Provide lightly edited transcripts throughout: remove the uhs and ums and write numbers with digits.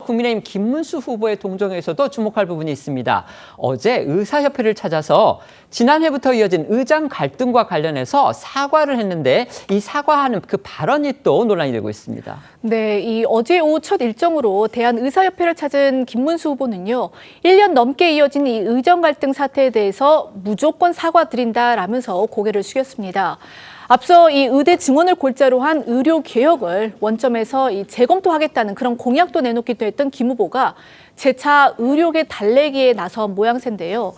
국민의힘 김문수 후보의 동정에서도 주목할 부분이 있습니다. 어제 의사협회를 찾아서 지난해부터 이어진 의장 갈등과 관련해서 사과를 했는데 이 사과하는 그 발언이 또 논란이 되고 있습니다. 네, 이 어제 오후 첫 일정으로 대한의사협회를 찾은 김문수 후보는요, 1년 넘게 이어진 이 의정 갈등 사태에 대해서 무조건 사과드린다라면서 고개를 숙였습니다. 앞서 이 의대 증원을 골자로 한 의료 개혁을 원점에서 재검토하겠다는 그런 공약도 내놓기도 했던 김 후보가 재차 의료계 달래기에 나선 모양새인데요.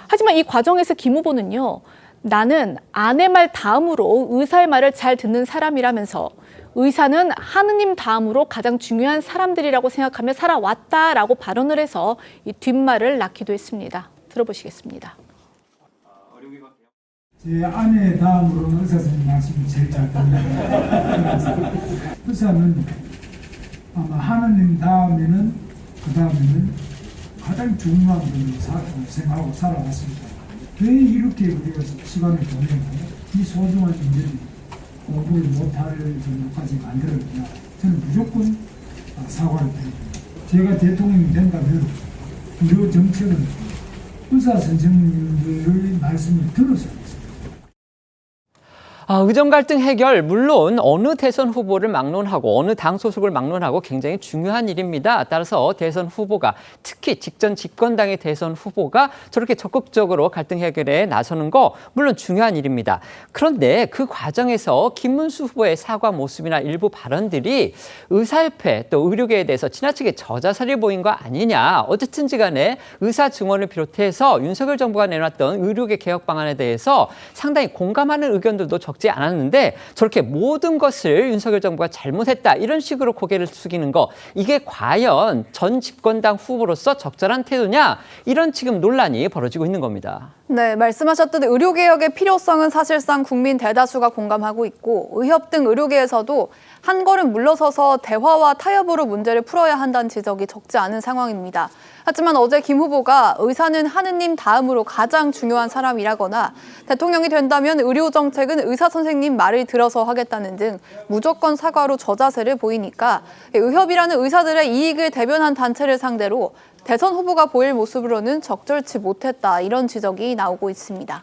하지만 이 과정에서 김 후보는요, 나는 아내 말 다음으로 의사의 말을 잘 듣는 사람이라면서 의사는 하느님 다음으로 가장 중요한 사람들이라고 생각하며 살아왔다라고 발언을 해서 이 뒷말을 낳기도 했습니다. 들어보시겠습니다. 제 아내 다음으로는 의사 선생님 말씀을 제일 잘 듣는 의사는 아마 하느님 다음에는 그 다음에는 가장 중요한 분으로 생각하고 살아왔습니다. 왜 이렇게 우리가 시간을 보내고 이 소중한 인들이 공부를 못할 정도까지 만들었냐. 저는 무조건 사과를 드립니다. 제가 대통령이 된다면 의료 정책은 의사 선생님들의 말씀을 들어서 하겠습니다. 의정 갈등 해결, 물론 어느 대선 후보를 막론하고 어느 당 소속을 막론하고 굉장히 중요한 일입니다. 따라서 대선 후보가, 특히 직전 집권당의 대선 후보가 저렇게 적극적으로 갈등 해결에 나서는 거 물론 중요한 일입니다. 그런데 그 과정에서 김문수 후보의 사과 모습이나 일부 발언들이 의사협회 또 의료계에 대해서 지나치게 저자살이 보인 거 아니냐. 어쨌든지 간에 의사 증원을 비롯해서 윤석열 정부가 내놨던 의료계 개혁 방안에 대해서 상당히 공감하는 의견들도 적지 않았는데 저렇게 모든 것을 윤석열 정부가 잘못했다 이런 식으로 고개를 숙이는 거, 이게 과연 전 집권당 후보로서 적절한 태도냐, 이런 지금 논란이 벌어지고 있는 겁니다. 네, 말씀하셨듯 의료개혁의 필요성은 사실상 국민 대다수가 공감하고 있고 의협 등 의료계에서도 한 걸음 물러서서 대화와 타협으로 문제를 풀어야 한다는 지적이 적지 않은 상황입니다. 하지만 어제 김 후보가 의사는 하느님 다음으로 가장 중요한 사람이라거나 대통령이 된다면 의료 정책은 의사 선생님 말을 들어서 하겠다는 등 무조건 사과로 저자세를 보이니까 의협이라는 의사들의 이익을 대변한 단체를 상대로 대선 후보가 보일 모습으로는 적절치 못했다, 이런 지적이 나오고 있습니다.